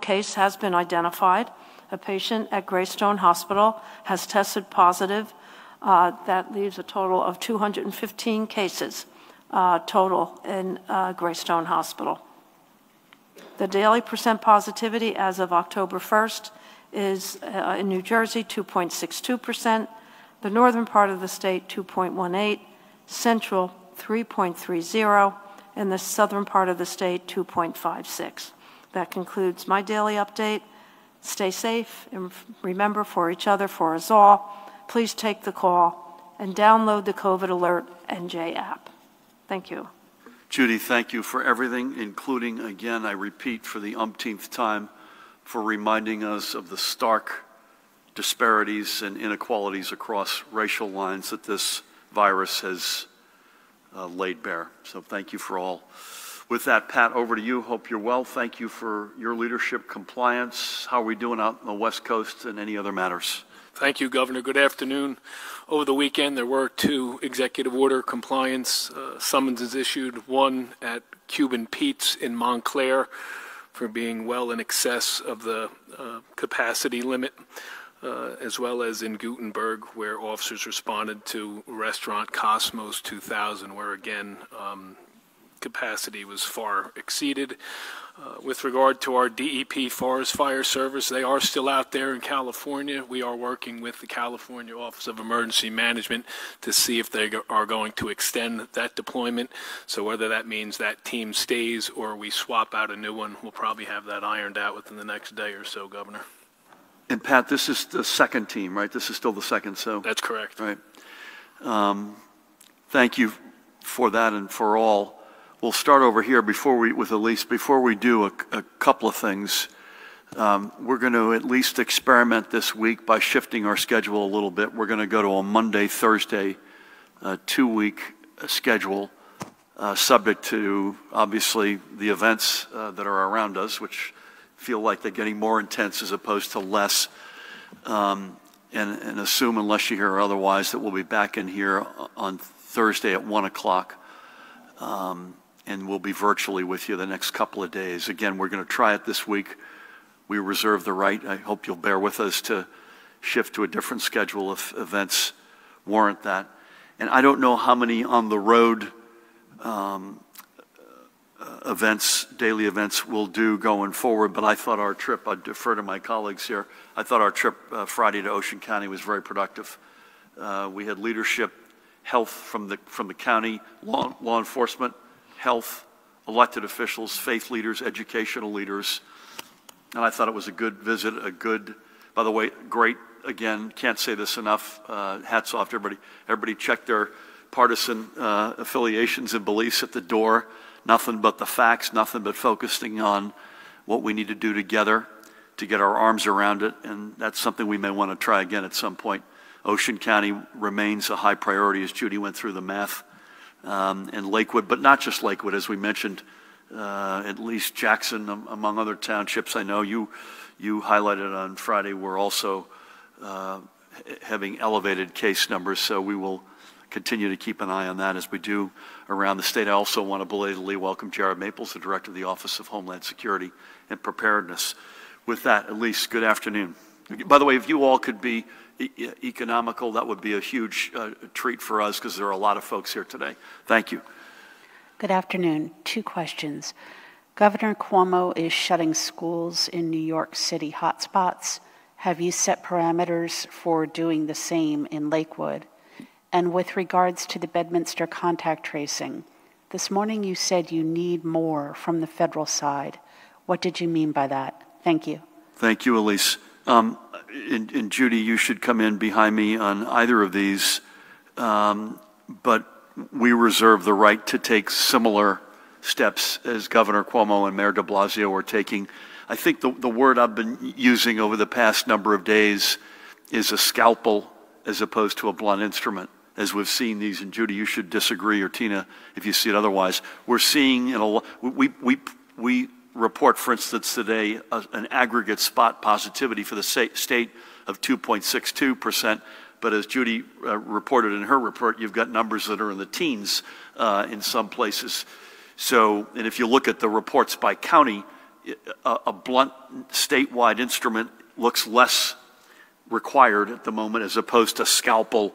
case has been identified. A patient at Greystone Hospital has tested positive. That leaves a total of 215 cases total in Greystone Hospital. The daily percent positivity as of October 1st is in New Jersey 2.62%, the northern part of the state 2.18%, central 3.30%, and the southern part of the state 2.56%. That concludes my daily update. Stay safe and remember, for each other, for us all, please take the call and download the COVID Alert NJ app. Thank you. Judy, thank you for everything, including, again, I repeat for the umpteenth time, for reminding us of the stark disparities and inequalities across racial lines that this virus has laid bare. So thank you for all. With that, Pat, over to you. Hope you're well. Thank you for your leadership, compliance. How are we doing out on the West Coast and any other matters? Thank you, Governor. Good afternoon. Over the weekend, there were 2 executive order compliance summonses issued, one at Cuban Pete's in Montclair for being well in excess of the capacity limit, as well as in Gutenberg, where officers responded to restaurant Cosmos 2000, where again, capacity was far exceeded. With regard to our DEP Forest Fire Service, they are still out there in California. We are working with the California Office of Emergency Management to see if they are going to extend that deployment. So whether that means that team stays or we swap out a new one, we'll probably have that ironed out within the next day or so, Governor. And Pat, this is the second team, right? This is still the second, so. That's correct. Right. Thank you for that and for all. We'll start over here with Elise. Before we do a couple of things, we're going to at least experiment this week by shifting our schedule a little bit. We're going to go to a Monday, Thursday, 2-week schedule, subject to, obviously, the events that are around us, which feel like they're getting more intense as opposed to less. And assume, unless you hear otherwise, that we'll be back in here on Thursday at 1 o'clock. And we'll be virtually with you the next couple of days. Again, we're going to try it this week. We reserve the right, I hope you'll bear with us, to shift to a different schedule if events warrant that. And I don't know how many on the road events, daily events, we'll do going forward, but I thought our trip, I'd defer to my colleagues here, I thought our trip Friday to Ocean County was very productive. We had leadership, health from the county, law enforcement, health, elected officials, faith leaders, educational leaders. And I thought it was a good visit, by the way, great, again, can't say this enough, hats off to everybody. Everybody checked their partisan affiliations and beliefs at the door. Nothing but the facts, nothing but focusing on what we need to do together to get our arms around it. And that's something we may want to try again at some point. Ocean County remains a high priority, as Judy went through the math. And Lakewood, but not just Lakewood, as we mentioned, at least Jackson, among other townships. I know you highlighted on Friday, we're also having elevated case numbers, so we will continue to keep an eye on that as we do around the state. I also want to belatedly welcome Jared Maples, the Director of the Office of Homeland Security and Preparedness. With that, Elise, good afternoon. By the way, if you all could be economical, that would be a huge treat for us, because there are a lot of folks here today. Thank you. Good afternoon. 2 questions. Governor Cuomo is shutting schools in New York City hotspots. Have you set parameters for doing the same in Lakewood? And with regards to the Bedminster contact tracing, this morning you said you need more from the federal side. What did you mean by that? Thank you. Thank you, Elise. And Judy, you should come in behind me on either of these, but we reserve the right to take similar steps as Governor Cuomo and Mayor de Blasio are taking. I think the word I've been using over the past number of days is a scalpel as opposed to a blunt instrument, as we've seen these. And Judy, you should disagree, or Tina, if you see it otherwise. We're seeing, we report, for instance, today, an aggregate spot positivity for the state of 2.62%. But as Judy reported in her report, you've got numbers that are in the teens in some places. So, and if you look at the reports by county, a blunt statewide instrument looks less required at the moment as opposed to scalpel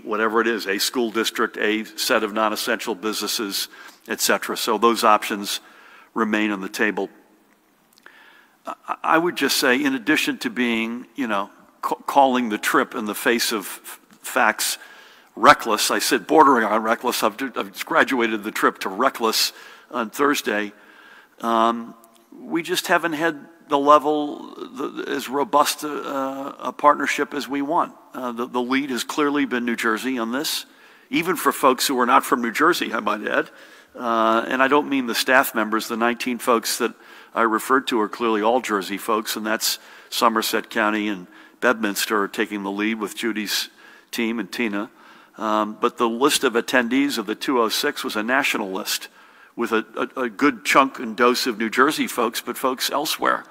whatever it is, a school district, a set of non-essential businesses, et cetera. So those options remain on the table. I would just say, in addition to being, calling the trip in the face of facts reckless, I said bordering on reckless. I've graduated the trip to reckless on Thursday. We just haven't had the level, as robust a partnership as we want. The lead has clearly been New Jersey on this, even for folks who are not from New Jersey, I might add. And I don't mean the staff members. The 19 folks that I referred to are clearly all Jersey folks, and that's Somerset County and Bedminster are taking the lead with Judy's team and Tina. But the list of attendees of the 206 was a national list with a good chunk and dose of New Jersey folks, but folks elsewhere.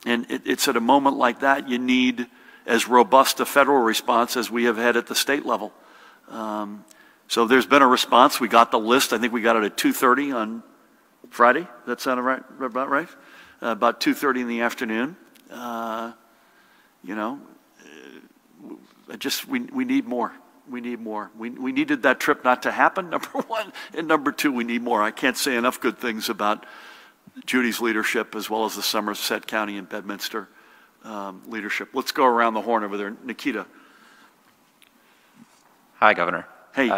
And it's at a moment like that you need as robust a federal response as we have had at the state level. So there's been a response. We got the list. I think we got it at 2:30 on Friday. That sound right? About right? About 2:30 in the afternoon. We need more. We need more. We needed that trip not to happen, number one. And number two, we need more. I can't say enough good things about Judy's leadership as well as the Somerset County and Bedminster leadership. Let's go around the horn over there. Nikita. Hi, Governor. Hey.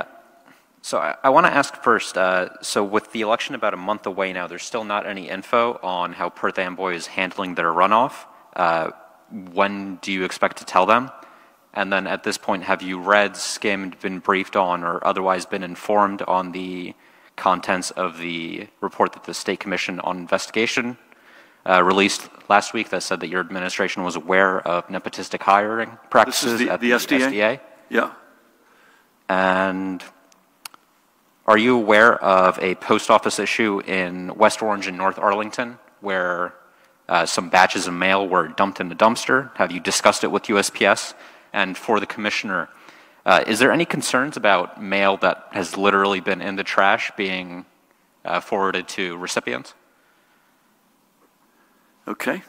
So I want to ask first, so with the election about a month away now, there's still not any info on how Perth Amboy is handling their runoff. When do you expect to tell them? And then at this point, have you read, skimmed, been briefed on, or otherwise been informed on the contents of the report that the State Commission on Investigation released last week that said that your administration was aware of nepotistic hiring practices at the SDA? Yeah. And are you aware of a post office issue in West Orange and North Arlington where some batches of mail were dumped in the dumpster? Have you discussed it with USPS? And for the commissioner, is there any concerns about mail that has literally been in the trash being forwarded to recipients? Okay.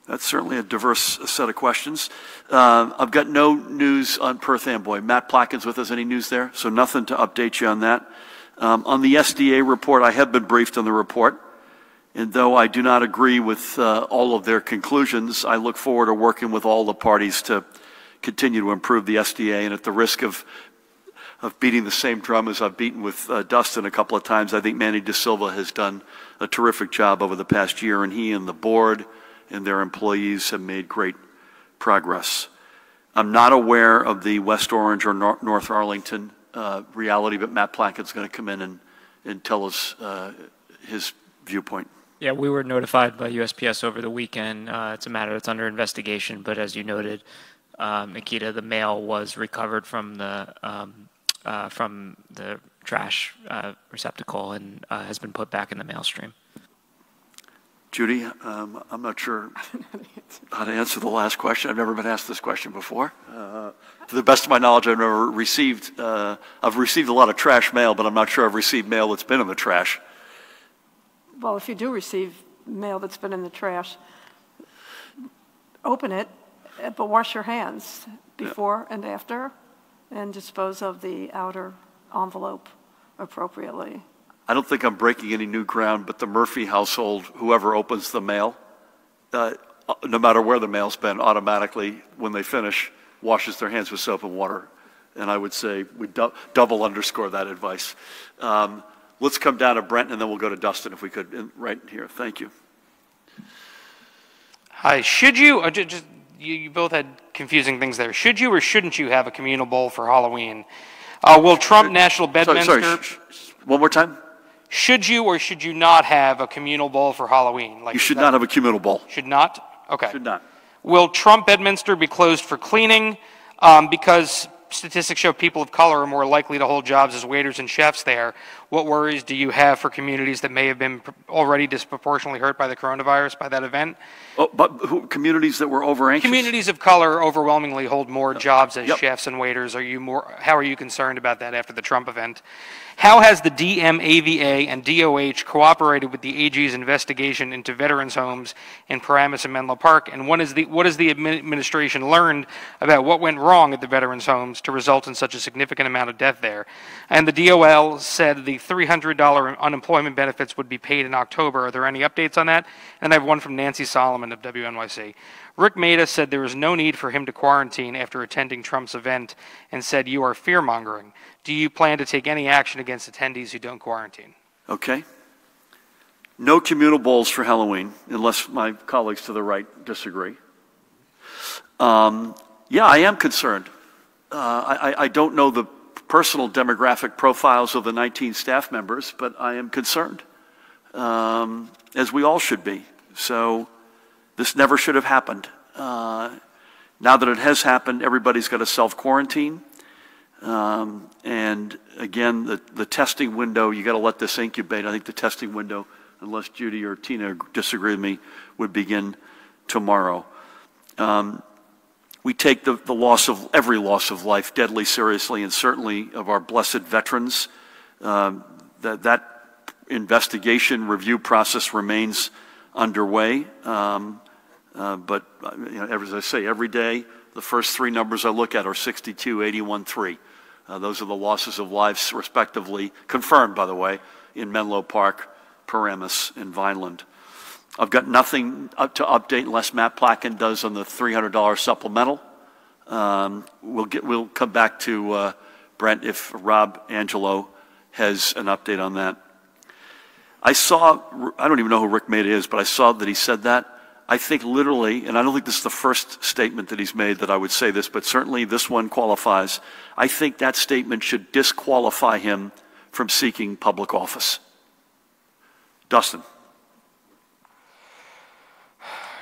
That's certainly a diverse set of questions. I've got no news on Perth Amboy. Matt Plotkin's with us. Any news there? So nothing to update you on that. On the SDA report, I have been briefed on the report. And though I do not agree with all of their conclusions, I look forward to working with all the parties to continue to improve the SDA. And at the risk of beating the same drum as I've beaten with Dustin a couple of times, I think Manny De Silva has done a terrific job over the past year, and he and the board and their employees have made great progress. I'm not aware of the West Orange or North Arlington reality, but Matt Plotkin's going to come in and tell us his viewpoint. Yeah, we were notified by USPS over the weekend. It's a matter that's under investigation, but as you noted, Nikita, the mail was recovered from the trash receptacle and has been put back in the mail stream. Judy, I'm not sure how to answer the last question. I've never been asked this question before. To the best of my knowledge, I've received a lot of trash mail, but I'm not sure I've received mail that's been in the trash. Well, if you do receive mail that's been in the trash, open it, but wash your hands before and after, and dispose of the outer envelope appropriately. I don't think I'm breaking any new ground, but the Murphy household, whoever opens the mail, no matter where the mail's been, automatically, when they finish, washes their hands with soap and water. And I would say we double underscore that advice. Let's come down to Brent, and then we'll go to Dustin if we could, right here. Thank you. Hi. Should you, you both had confusing things there. Should you or shouldn't you have a communal bowl for Halloween? Will Trump National Bedminster... Sorry, one more time? Should you or should you not have a communal bowl for Halloween? You should not have a communal bowl. Should not? Okay. Should not. Will Trump Bedminster be closed for cleaning because statistics show people of color are more likely to hold jobs as waiters and chefs there? What worries do you have for communities that may have been already disproportionately hurt by the coronavirus, by that event? Oh, but communities that were over-anxious? Communities of color overwhelmingly hold more jobs as Yep. chefs and waiters. How are you concerned about that after the Trump event? How has the DMAVA and DOH cooperated with the AG's investigation into veterans' homes in Paramus and Menlo Park? And what has the administration learned about what went wrong at the veterans' homes to result in such a significant amount of death there? And the DOL said the $300 unemployment benefits would be paid in October. Are there any updates on that? And I have one from Nancy Solomon of WNYC. Rick Maida said there is no need for him to quarantine after attending Trump's event and said you are fear-mongering. Do you plan to take any action against attendees who don't quarantine? Okay. No communal bowls for Halloween, unless my colleagues to the right disagree. Yeah, I am concerned. I don't know the personal demographic profiles of the 19 staff members, but I am concerned, as we all should be. So this never should have happened. Now that it has happened, everybody's got to self-quarantine. And again, the testing window, you got to let this incubate. I think the testing window, unless Judy or Tina disagree with me, would begin tomorrow. We take every loss of life deadly seriously, and certainly of our blessed veterans. That investigation review process remains underway. But as I say, every day, the first three numbers I look at are 62, 81, 3. Those are the losses of lives, respectively, confirmed, by the way, in Menlo Park, Paramus, and Vineland. I've got nothing to update unless Matt Placken does on the $300 supplemental. We'll come back to Brent if Rob Angelo has an update on that. I don't even know who Rick Maida is, but I saw that he said that. I think literally, and I don't think this is the first statement that he's made that I would say this, but certainly this one qualifies. I think that statement should disqualify him from seeking public office. Dustin.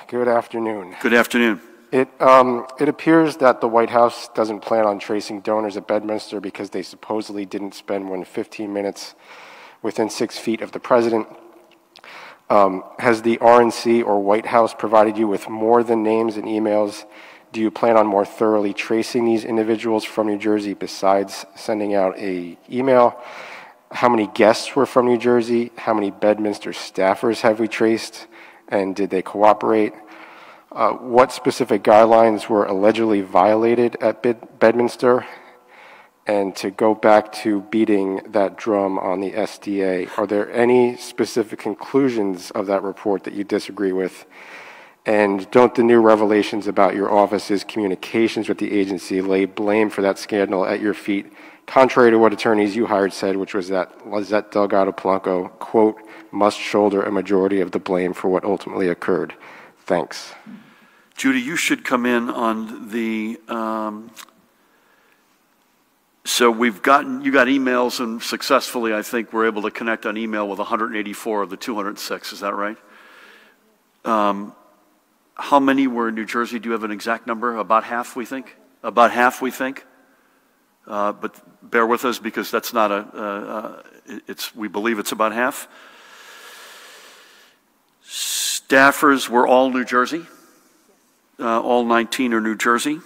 Good afternoon. Good afternoon. It appears that the White House doesn't plan on tracing donors at Bedminster because they supposedly didn't spend more than 15 minutes within 6 feet of the president. Has the RNC or White House provided you with more than names and emails? Do you plan on more thoroughly tracing these individuals from New Jersey besides sending out an email? How many guests were from New Jersey? How many Bedminster staffers have we traced? And did they cooperate? What specific guidelines were allegedly violated at Bedminster? And to go back to beating that drum on the SDA, are there any specific conclusions of that report that you disagree with? And don't the new revelations about your office's communications with the agency lay blame for that scandal at your feet, contrary to what attorneys you hired said, which was that Lizette Delgado Polanco, quote, must shoulder a majority of the blame for what ultimately occurred? Thanks. Judy, you should come in on the... So you got emails, and successfully, I think, we're able to connect on email with 184 of the 206. Is that right? How many were in New Jersey? Do you have an exact number? About half, we think? About half, we think? But bear with us because that's not we believe it's about half. Staffers were all New Jersey. All 19 are New Jersey.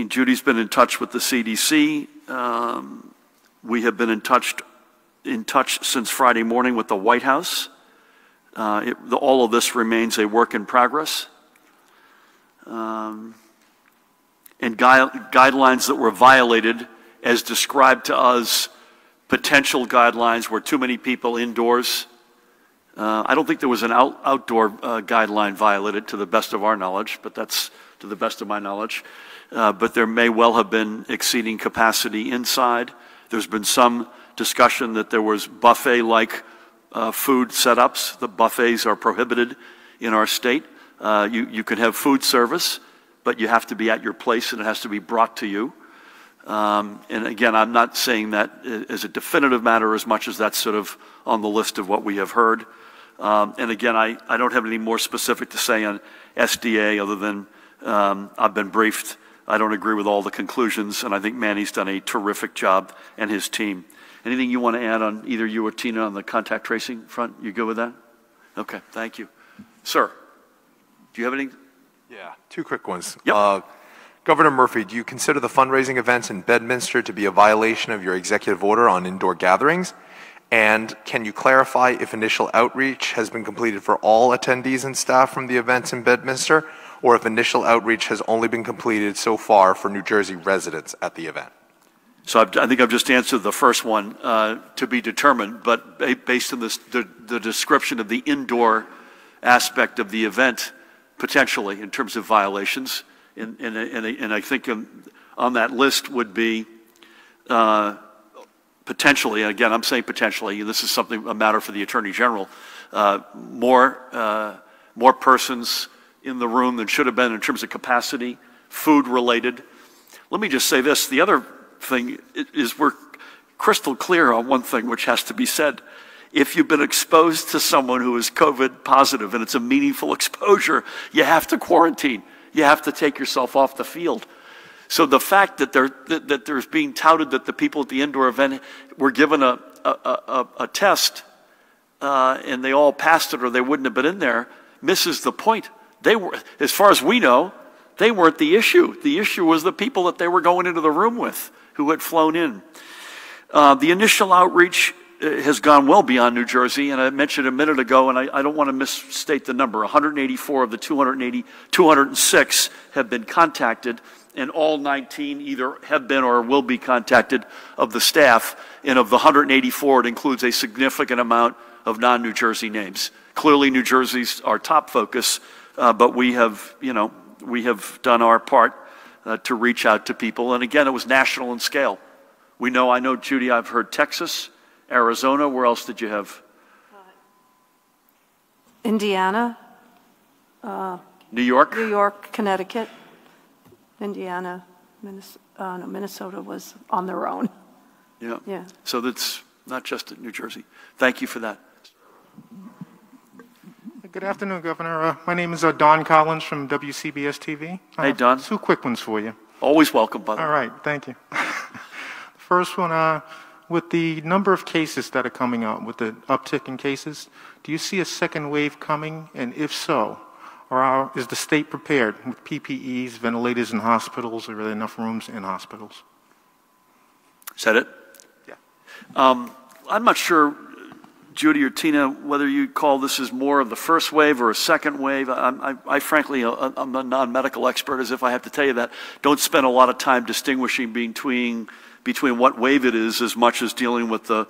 Judy's been in touch with the CDC. We have been in touch since Friday morning with the White House. All of this remains a work in progress. And guidelines that were violated, as described to us, potential guidelines were too many people indoors. I don't think there was an outdoor guideline violated to the best of our knowledge, but that's to the best of my knowledge. But there may well have been exceeding capacity inside. There's been some discussion that there was buffet-like food setups. The buffets are prohibited in our state. You can have food service, but you have to be at your place and it has to be brought to you. And again, I'm not saying that as a definitive matter as much as that's sort of on the list of what we have heard. And again, I don't have any more specific to say on SDA other than I've been briefed I don't agree with all the conclusions, and I think Manny's done a terrific job and his team. Anything you want to add on either you or Tina on the contact tracing front? You good with that? Okay, thank you. Sir, do you have any? Yeah, two quick ones. Yep. Governor Murphy, do you consider the fundraising events in Bedminster to be a violation of your executive order on indoor gatherings? And can you clarify if initial outreach has been completed for all attendees and staff from the events in Bedminster, or if initial outreach has only been completed so far for New Jersey residents at the event? So I think I've just answered the first one, to be determined, but based on this, the description of the indoor aspect of the event, potentially in terms of violations, and I think on that list would be potentially, and again, I'm saying potentially, this is a matter for the Attorney General, more persons in the room than should have been in terms of capacity, food related. Let me just say this, the other thing is we're crystal clear on one thing which has to be said. If you've been exposed to someone who is COVID positive and it's a meaningful exposure, you have to quarantine. You have to take yourself off the field. So the fact that there's being touted that the people at the indoor event were given a test and they all passed it or they wouldn't have been in there misses the point. They were, as far as we know, they weren't the issue. The issue was the people that they were going into the room with who had flown in. The initial outreach has gone well beyond New Jersey, and I mentioned a minute ago, and I don't want to misstate the number, 184 of the 206 have been contacted, and all 19 either have been or will be contacted of the staff, and of the 184, it includes a significant amount of non-New Jersey names. Clearly, New Jersey's our top focus, but we have done our part to reach out to people, and again, it was national in scale. I know, Judy, I've heard Texas, Arizona, where else did you have? Indiana. New York? New York, Connecticut, Indiana, Minnesota was on their own. Yeah. Yeah. So that's not just in New Jersey. Thank you for that. Good afternoon, Governor. My name is Don Collins from WCBS TV. Hey, Don. Two quick ones for you. Always welcome, by the way. All right, thank you. First one, with the number of cases that are coming out, with the uptick in cases, do you see a second wave coming? And if so, is the state prepared with PPEs, ventilators in hospitals? Are there enough rooms in hospitals? Is that it? Yeah. I'm not sure, Judy or Tina, whether you call this as more of the first wave or a second wave. I frankly, I'm a non-medical expert, as if I have to tell you that. Don't spend a lot of time distinguishing between what wave it is as much as dealing with the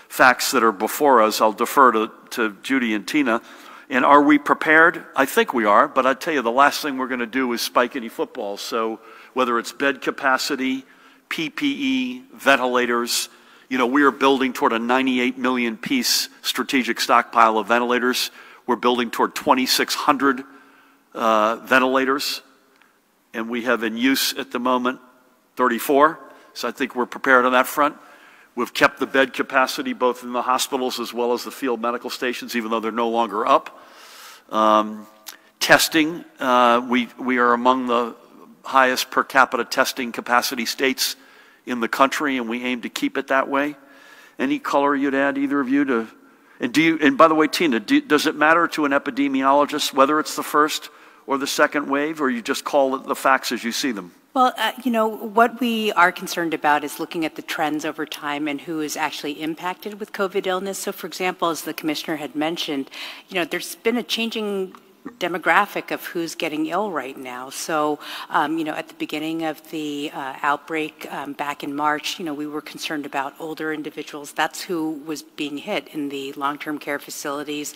facts that are before us. I'll defer to Judy and Tina. And are we prepared? I think we are, but I tell you, the last thing we're going to do is spike any footballs. So whether it's bed capacity, PPE, ventilators, we are building toward a 98 million piece strategic stockpile of ventilators. We're building toward 2,600 ventilators, and we have in use at the moment 34. So I think we're prepared on that front. We've kept the bed capacity both in the hospitals as well as the field medical stations, even though they're no longer up. Testing, we are among the highest per capita testing capacity states in the country, and we aim to keep it that way. Any color you'd add, either of you? And by the way, Tina, does it matter to an epidemiologist whether it's the first or the second wave, or you just call it the facts as you see them? Well, what we are concerned about is looking at the trends over time and who is actually impacted with COVID illness. So, for example, as the commissioner had mentioned, there's been a changing demographic of who's getting ill right now. So, at the beginning of the outbreak back in March, we were concerned about older individuals. That's who was being hit in the long-term care facilities,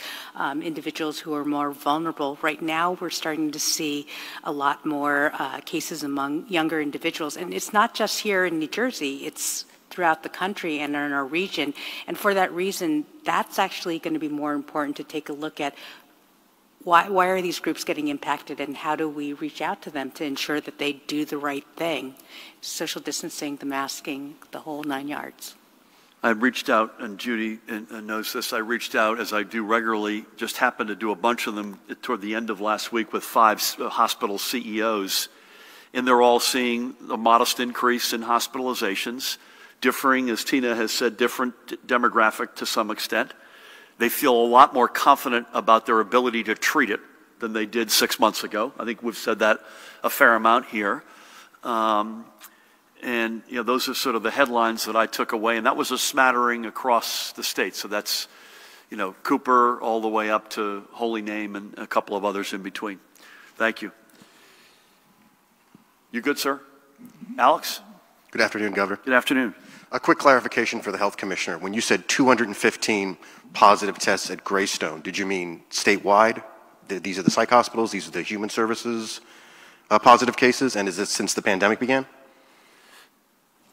individuals who are more vulnerable. Right now, we're starting to see a lot more cases among younger individuals. And it's not just here in New Jersey. It's throughout the country and in our region. And for that reason, that's actually going to be more important to take a look at why are these groups getting impacted, and how do we reach out to them to ensure that they do the right thing? Social distancing, the masking, the whole 9 yards. I reached out, and Judy knows this, I reached out, as I do regularly, just happened to do a bunch of them toward the end of last week with 5 hospital CEOs. and they're all seeing a modest increase in hospitalizations, differing, as Tina has said, different demographic to some extent. They feel a lot more confident about their ability to treat it than they did 6 months ago. I think we've said that a fair amount here. And those are sort of the headlines that I took away, and that was a smattering across the state. So that's, Cooper all the way up to Holy Name and a couple of others in between. Thank you. You good, sir? Alex? Good afternoon, Governor. Good afternoon. A quick clarification for the Health Commissioner. When you said 215 positive tests at Greystone, did you mean statewide? These are the psych hospitals, these are the human services positive cases, and is this since the pandemic began?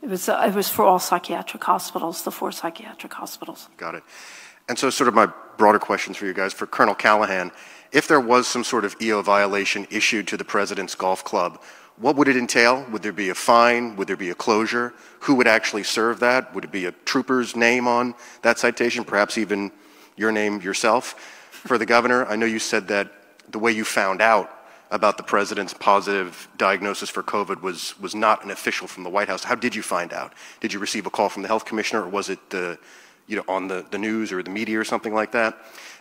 It was for all psychiatric hospitals, the 4 psychiatric hospitals. Got it. And so sort of my broader questions for you guys. For Colonel Callahan, if there was some sort of EO violation issued to the President's Golf Club, what would it entail? Would there be a fine? Would there be a closure? Who would actually serve that? Would it be a trooper's name on that citation, perhaps even your name yourself? For the Governor, I know you said that the way you found out about the President's positive diagnosis for COVID was not an official from the White House. How did you find out? Did you receive a call from the Health Commissioner, or was it on the news or the media or something like that?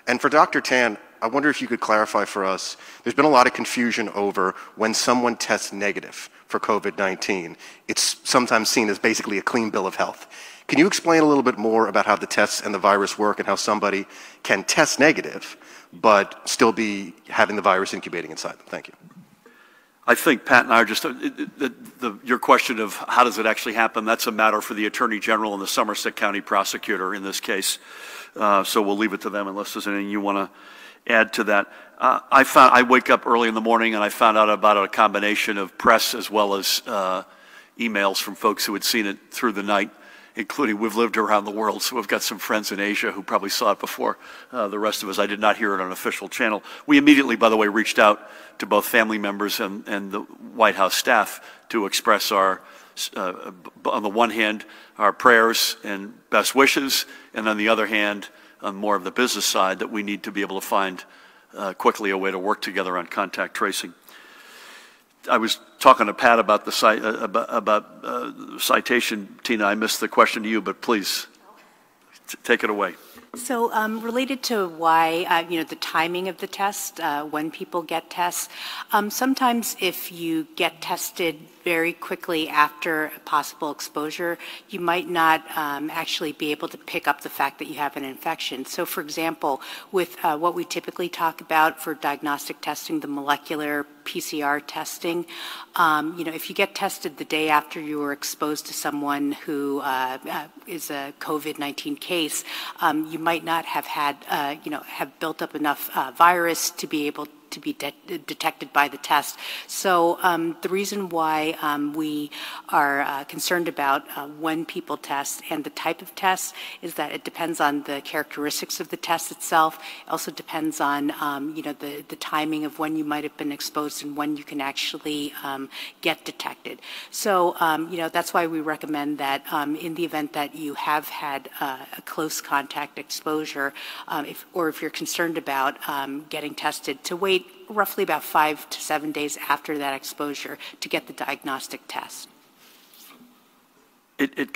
And for Dr. Tan, I wonder if you could clarify for us, there's been a lot of confusion over when someone tests negative for COVID-19, it's sometimes seen as basically a clean bill of health. Can you explain a little bit more about how the tests and the virus work and how somebody can test negative but still be having the virus incubating inside them? Thank you. I think Pat and I are just, your question of how does it actually happen, that's a matter for the Attorney General and the Somerset County Prosecutor in this case. So we'll leave it to them unless there's anything you want to add to that. I wake up early in the morning and I found out about a combination of press as well as emails from folks who had seen it through the night, including we've lived around the world, so we've got some friends in Asia who probably saw it before the rest of us. I did not hear it on an official channel. We immediately, by the way, reached out to both family members and the White House staff to express our, on the one hand, our prayers and best wishes, and on the other hand, on more of the business side, that we need to be able to find quickly a way to work together on contact tracing. I was talking to Pat about the citation. Tina, I missed the question to you, but please take it away. So related to why, the timing of the test, when people get tests, sometimes if you get tested very quickly after a possible exposure, you might not actually be able to pick up the fact that you have an infection. So for example, with what we typically talk about for diagnostic testing, the molecular PCR testing, if you get tested the day after you were exposed to someone who is a COVID-19 case, you might not have had, have built up enough virus to be able to be detected by the test. So the reason why we are concerned about when people test and the type of test is that it depends on the characteristics of the test itself. It also depends on the timing of when you might have been exposed and when you can actually get detected. So that's why we recommend that in the event that you have had a close contact exposure, if you're concerned about getting tested, to wait roughly about 5 to 7 days after that exposure to get the diagnostic test. It's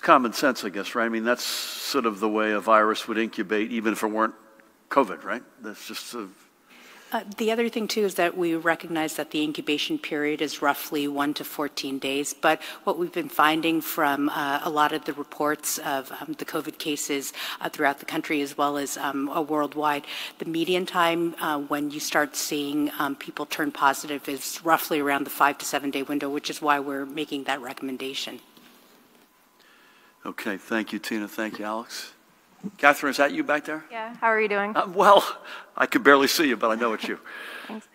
common sense, I guess, right? I mean, that's sort of the way a virus would incubate, even if it weren't COVID, right? That's just the other thing, too, is that we recognize that the incubation period is roughly 1 to 14 days. But what we've been finding from a lot of the reports of the COVID cases throughout the country as well as worldwide, the median time when you start seeing people turn positive is roughly around the 5 to 7 day window, which is why we're making that recommendation. Okay, thank you, Tina. Thank you, Alex. Catherine, is that you back there? Yeah, how are you doing? Well, I could barely see you, but I know it's you. Thanks.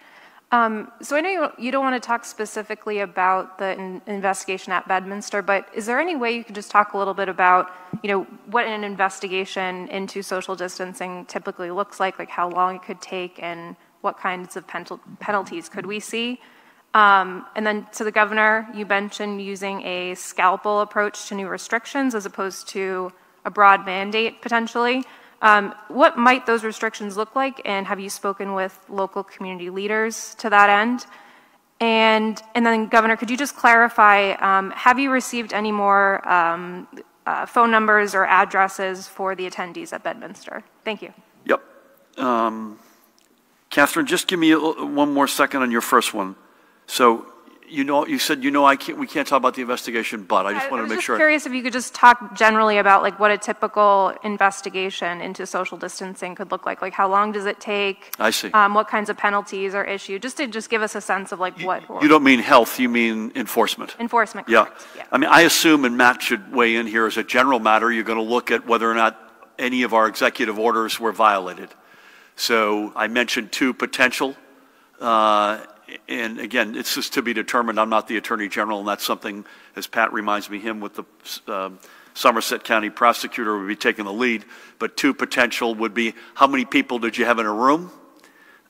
So I know you don't want to talk specifically about the investigation at Bedminster, but is there any way you could just talk a little bit about, what an investigation into social distancing typically looks like how long it could take, and what kinds of penalties could we see? And then to the governor, you mentioned using a scalpel approach to new restrictions as opposed to a broad mandate potentially. What might those restrictions look like, and have you spoken with local community leaders to that end? And then, Governor, could you just clarify, have you received any more phone numbers or addresses for the attendees at Bedminster? Thank you. Yep. Catherine, just give me one more second on your first one. So, you said, we can't talk about the investigation, but I just wanted to make sure. I was just curious if you could just talk generally about like what a typical investigation into social distancing could look like. Like how long does it take? I see. What kinds of penalties are issued? Just to give us a sense of like what. You don't mean health, you mean enforcement. Enforcement, correct. Yeah. I mean, I assume, and Matt should weigh in here as a general matter, you're going to look at whether or not any of our executive orders were violated. So I mentioned 2 potential. And again, it's just to be determined. I'm not the Attorney General, and that's something, as Pat reminds me, him with the Somerset County prosecutor would be taking the lead. But 2 potential would be, how many people did you have in a room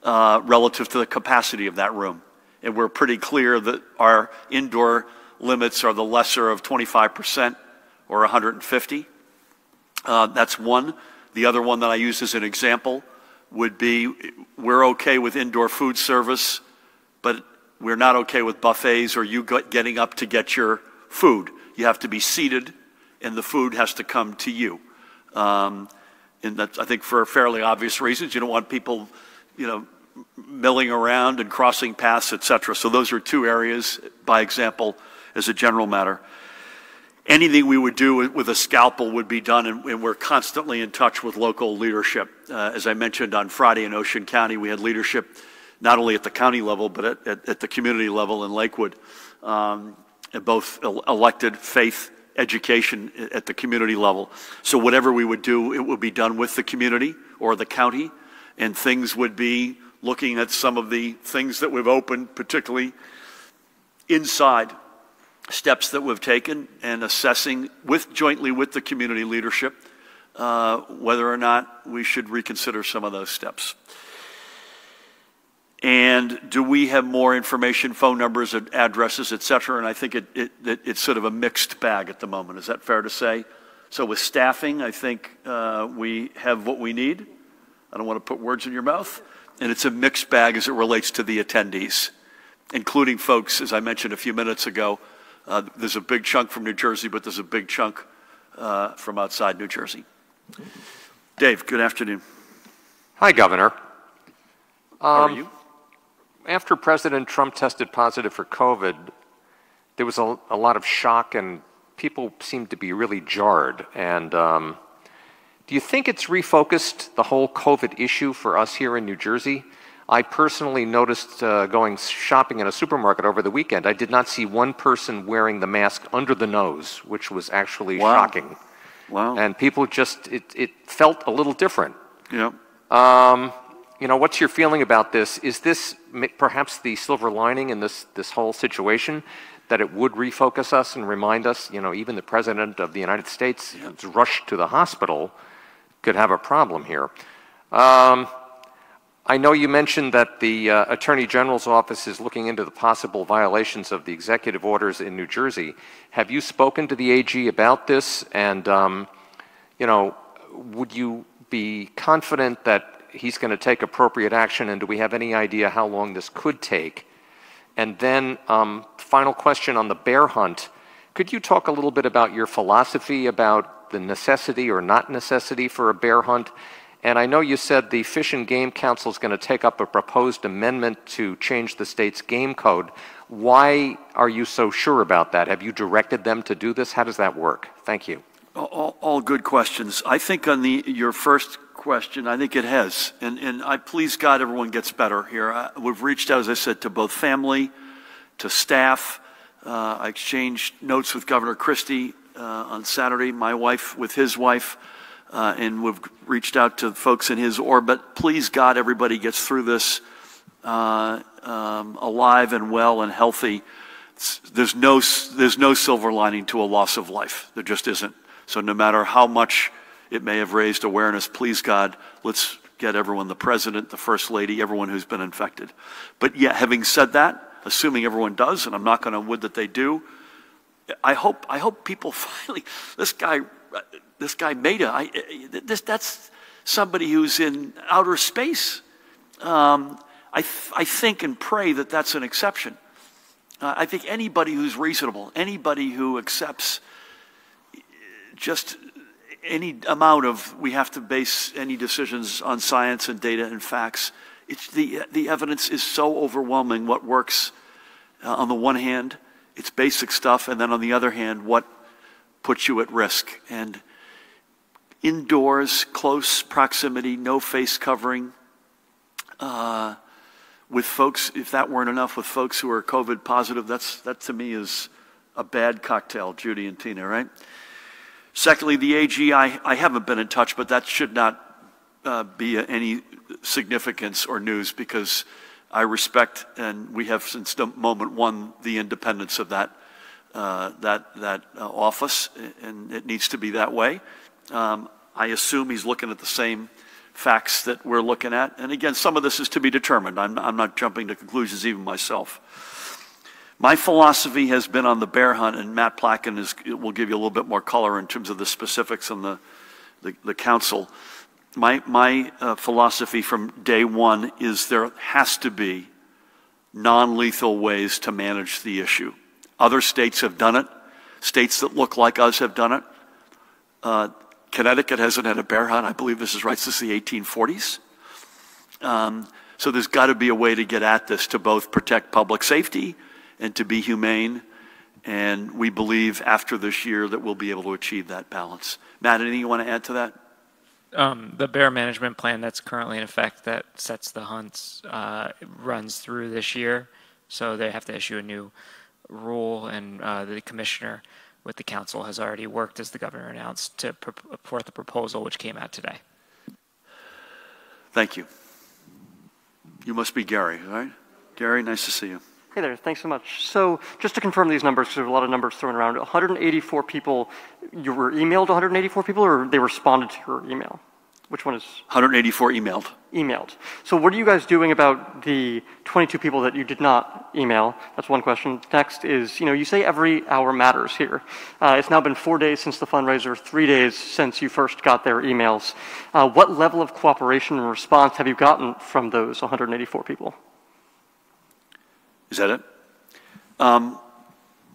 relative to the capacity of that room? And we're pretty clear that our indoor limits are the lesser of 25% or 150. That's one. The other one that I use as an example would be, we're okay with indoor food service, but we're not okay with buffets or you getting up to get your food. You have to be seated, and the food has to come to you. And that's, I think, for fairly obvious reasons. You don't want people, milling around and crossing paths, et cetera. So those are 2 areas, by example, as a general matter. Anything we would do with a scalpel would be done, and we're constantly in touch with local leadership. As I mentioned on Friday in Ocean County, we had leadership not only at the county level, but at the community level in Lakewood, both elected, faith, education at the community level. So whatever we would do, it would be done with the community or the county, and things would be looking at some of the things that we've opened, particularly inside, steps that we've taken, and assessing jointly with the community leadership whether or not we should reconsider some of those steps. And do we have more information, phone numbers, addresses, et cetera? And I think it's sort of a mixed bag at the moment. Is that fair to say? So with staffing, I think we have what we need. I don't want to put words in your mouth. And it's a mixed bag as it relates to the attendees, including folks, as I mentioned a few minutes ago, there's a big chunk from New Jersey, but there's a big chunk from outside New Jersey. Dave, good afternoon. Hi, Governor. How are you? After President Trump tested positive for COVID, there was a lot of shock and people seemed to be really jarred. And do you think it's refocused the whole COVID issue for us here in New Jersey? I personally noticed going shopping in a supermarket over the weekend, I did not see one person wearing the mask under the nose, which was actually shocking. Wow. And people just, it felt a little different. Yeah. What's your feeling about this? Is this perhaps the silver lining in this whole situation, that it would refocus us and remind us, even the President of the United States who's rushed to the hospital could have a problem here? I know you mentioned that the Attorney General's office is looking into the possible violations of the executive orders in New Jersey. Have you spoken to the AG about this? And, would you be confident that he's going to take appropriate action, and do we have any idea how long this could take? And then, final question on the bear hunt. Could you talk a little bit about your philosophy about the necessity or not necessity for a bear hunt? And I know you said the Fish and Game Council is going to take up a proposed amendment to change the state's game code. Why are you so sure about that? Have you directed them to do this? How does that work? Thank you. All good questions. I think on your first question, I think it has. And I please God everyone gets better here. We've reached out, as I said, to both family, to staff. I exchanged notes with Governor Christie on Saturday, my wife with his wife. And we've reached out to folks in his orbit. Please God, everybody gets through this alive and well and healthy. There's no silver lining to a loss of life. There just isn't. So no matter how much it may have raised awareness, please God, let's get everyone, the President, the First Lady, everyone who's been infected. But yeah, having said that, assuming everyone does, and I'm not going to would that they do, I hope people finally, this guy Maida, that's somebody who's in outer space. I think and pray that that's an exception. I think anybody who's reasonable, anybody who accepts just any amount of, we have to base any decisions on science and data and facts. It's the evidence is so overwhelming what works on the one hand, it's basic stuff, and then on the other hand, what puts you at risk. And indoors, close proximity, no face covering, with folks, if that weren't enough, with folks who are COVID positive, that to me is a bad cocktail, Judy and Tina, right? Secondly, the AG, I haven't been in touch, but that should not be any significance or news, because I respect, and we have since the moment one, the independence of that office, and it needs to be that way. I assume he's looking at the same facts that we're looking at, and again, some of this is to be determined. I'm not jumping to conclusions even myself. My philosophy has been on the bear hunt, and Matt Placken will give you a little bit more color in terms of the specifics on the council. My philosophy from day one is there has to be non-lethal ways to manage the issue. Other states have done it. States that look like us have done it. Connecticut hasn't had a bear hunt. I believe this is right since the 1840s. So there's got to be a way to get at this to both protect public safety and to be humane. And we believe after this year that we'll be able to achieve that balance. Matt, anything you want to add to that? The bear management plan that's currently in effect that sets the hunts runs through this year. So they have to issue a new rule, and the commissioner with the council has already worked, as the governor announced, to put forth the proposal which came out today. Thank you. You must be Gary, right? Gary, nice to see you. Hey there, thanks so much. So just to confirm these numbers, because there's a lot of numbers thrown around, 184 people, you were emailed 184 people, or they responded to your email? Which one is? 184 emailed. Emailed. So what are you guys doing about the 22 people that you did not email? That's one question. Next is, you say every hour matters here. It's now been 4 days since the fundraiser, 3 days since you first got their emails. What level of cooperation and response have you gotten from those 184 people? Is that it?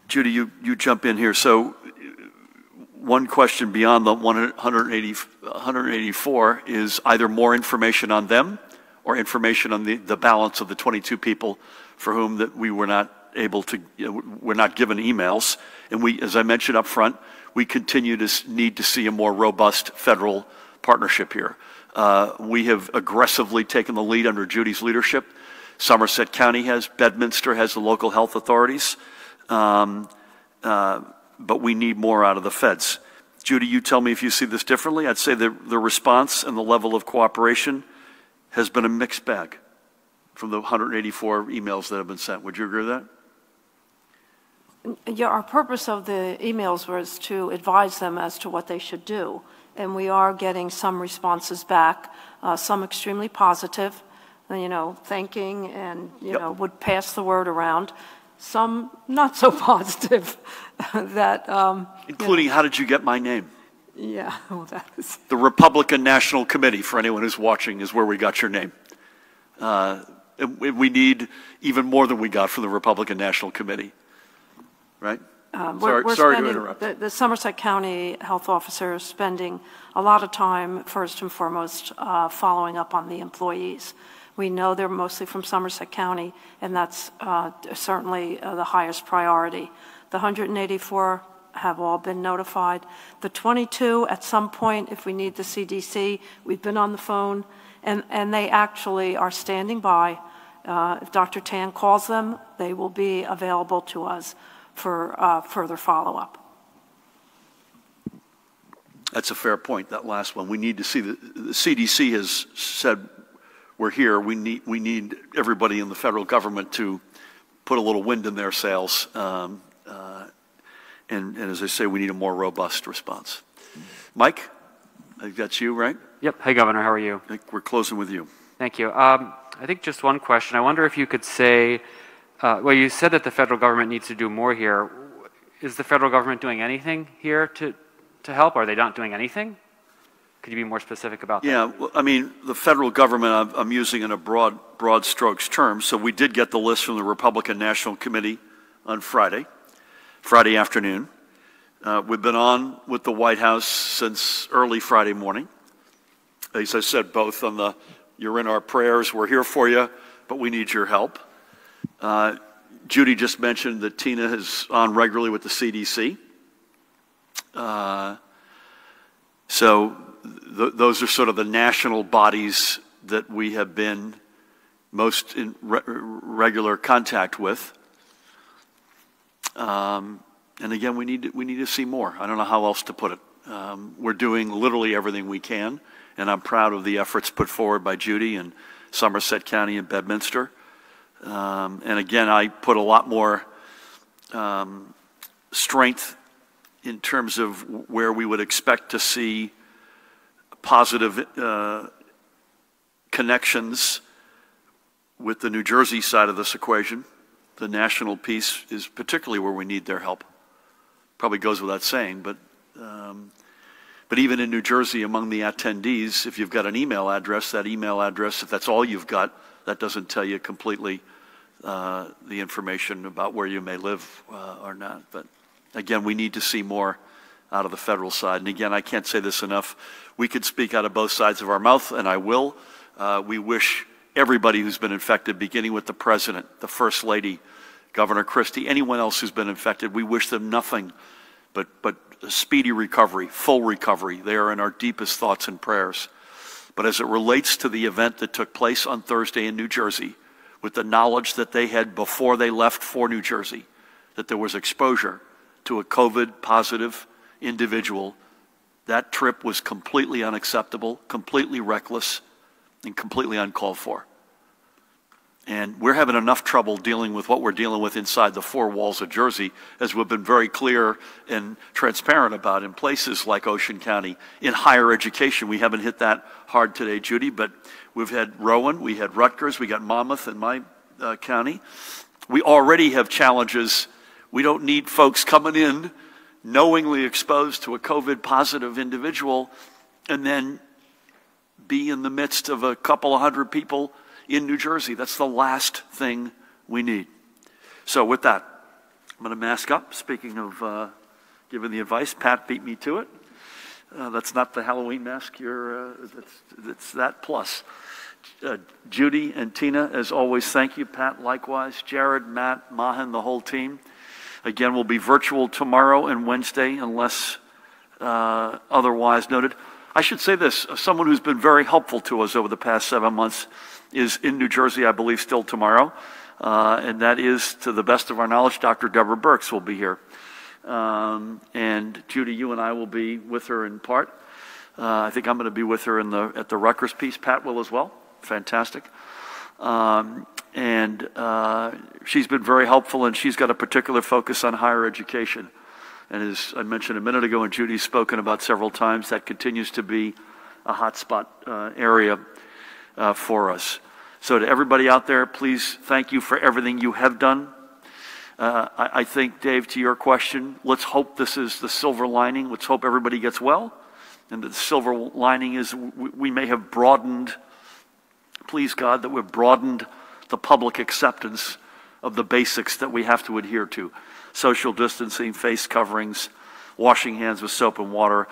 Judy, you jump in here. So one question beyond the 184 is either more information on them or information on the balance of the 22 people for whom that we were not able to, we're not given emails. And we, as I mentioned up front, we continue to need to see a more robust federal partnership here. We have aggressively taken the lead under Judy's leadership. Somerset County has, Bedminster has the local health authorities. But we need more out of the feds. Judy, you tell me if you see this differently. I'd say the response and the level of cooperation has been a mixed bag from the 184 emails that have been sent. Would you agree with that? Yeah, our purpose of the emails was to advise them as to what they should do. And we are getting some responses back, some extremely positive, thanking and, would pass the word around. Some not so positive that... Including, how did you get my name? Yeah, well, that is... The Republican National Committee, for anyone who's watching, is where we got your name. We need even more than we got from the Republican National Committee, right? Sorry to interrupt. The Somerset County health officer is spending a lot of time, first and foremost, following up on the employees. We know they're mostly from Somerset County, and that's certainly the highest priority. The 184 have all been notified. The 22, at some point, if we need the CDC, we've been on the phone, and they actually are standing by. If Dr. Tan calls them, they will be available to us for further follow-up. That's a fair point, that last one. We need to see, the CDC has said, we're here. We need everybody in the federal government to put a little wind in their sails. And as I say, we need a more robust response. Mike, I think that's you, right? Yep. Hey, Governor. How are you? I think we're closing with you. Thank you. I think just one question. I wonder if you could say, well, you said that the federal government needs to do more here. Is the federal government doing anything here to help? Are they not doing anything? Could you be more specific about that? Yeah, well, I mean, the federal government, I'm using in a broad strokes term. So we did get the list from the Republican National Committee on Friday afternoon. We've been on with the White House since early Friday morning. As I said, both on the, you're in our prayers, we're here for you, but we need your help. Judy just mentioned that Tina is on regularly with the CDC. Those are sort of the national bodies that we have been most in regular contact with. And again, we need to see more. I don't know how else to put it. We're doing literally everything we can, and I'm proud of the efforts put forward by Judy and Somerset County and Bedminster. And again, I put a lot more strength in terms of where we would expect to see positive connections with the New Jersey side of this equation. The national piece is particularly where we need their help. Probably goes without saying, but even in New Jersey, among the attendees, if you've got an email address, that email address, if that's all you've got, that doesn't tell you completely the information about where you may live or not. But again, we need to see more out of the federal side. And again, I can't say this enough. We could speak out of both sides of our mouth, and I will. We wish everybody who's been infected, beginning with the President, the First Lady, Governor Christie, anyone else who's been infected, we wish them nothing but a speedy recovery, full recovery. They are in our deepest thoughts and prayers. But as it relates to the event that took place on Thursday in New Jersey, with the knowledge that they had before they left for New Jersey, that there was exposure to a COVID positive individual, that trip was completely unacceptable, completely reckless, and completely uncalled for. And we're having enough trouble dealing with what we're dealing with inside the four walls of Jersey, as we've been very clear and transparent about in places like Ocean County. In higher education, we haven't hit that hard today, Judy, but we've had Rowan, we had Rutgers, we got Monmouth in my county. We already have challenges. We don't need folks coming in knowingly exposed to a COVID positive individual and then be in the midst of a couple of hundred people in New Jersey. That's the last thing we need. So with that, I'm going to mask up. Speaking of giving the advice, Pat beat me to it. That's not the Halloween mask. It's that plus. Judy and Tina, as always, thank you. Pat, likewise. Jared, Matt, Mahan, the whole team. Again, we'll be virtual tomorrow and Wednesday unless otherwise noted. I should say this, someone who's been very helpful to us over the past 7 months is in New Jersey, I believe, still tomorrow. And that is, to the best of our knowledge, Dr. Deborah Birx will be here. And Judy, you and I will be with her in part. I think I'm going to be with her at the Rutgers piece. Pat will as well. Fantastic. And she's been very helpful, and she's got a particular focus on higher education. And as I mentioned a minute ago, and Judy's spoken about several times, that continues to be a hotspot area for us. So to everybody out there, please thank you for everything you have done. I think, Dave, to your question, let's hope this is the silver lining. Let's hope everybody gets well. And the silver lining is we may have broadened, please God, that we've broadened the public acceptance of the basics that we have to adhere to. Social distancing, face coverings, washing hands with soap and water,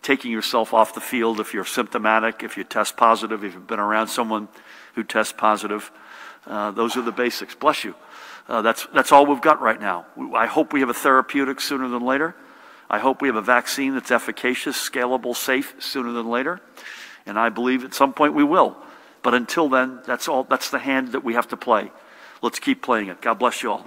taking yourself off the field if you're symptomatic, if you test positive, if you've been around someone who tests positive. Those are the basics. Bless you. That's all we've got right now. I hope we have a therapeutic sooner than later. I hope we have a vaccine that's efficacious, scalable, safe sooner than later. And I believe at some point we will. But until then, that's the hand that we have to play. Let's keep playing it. God bless you all.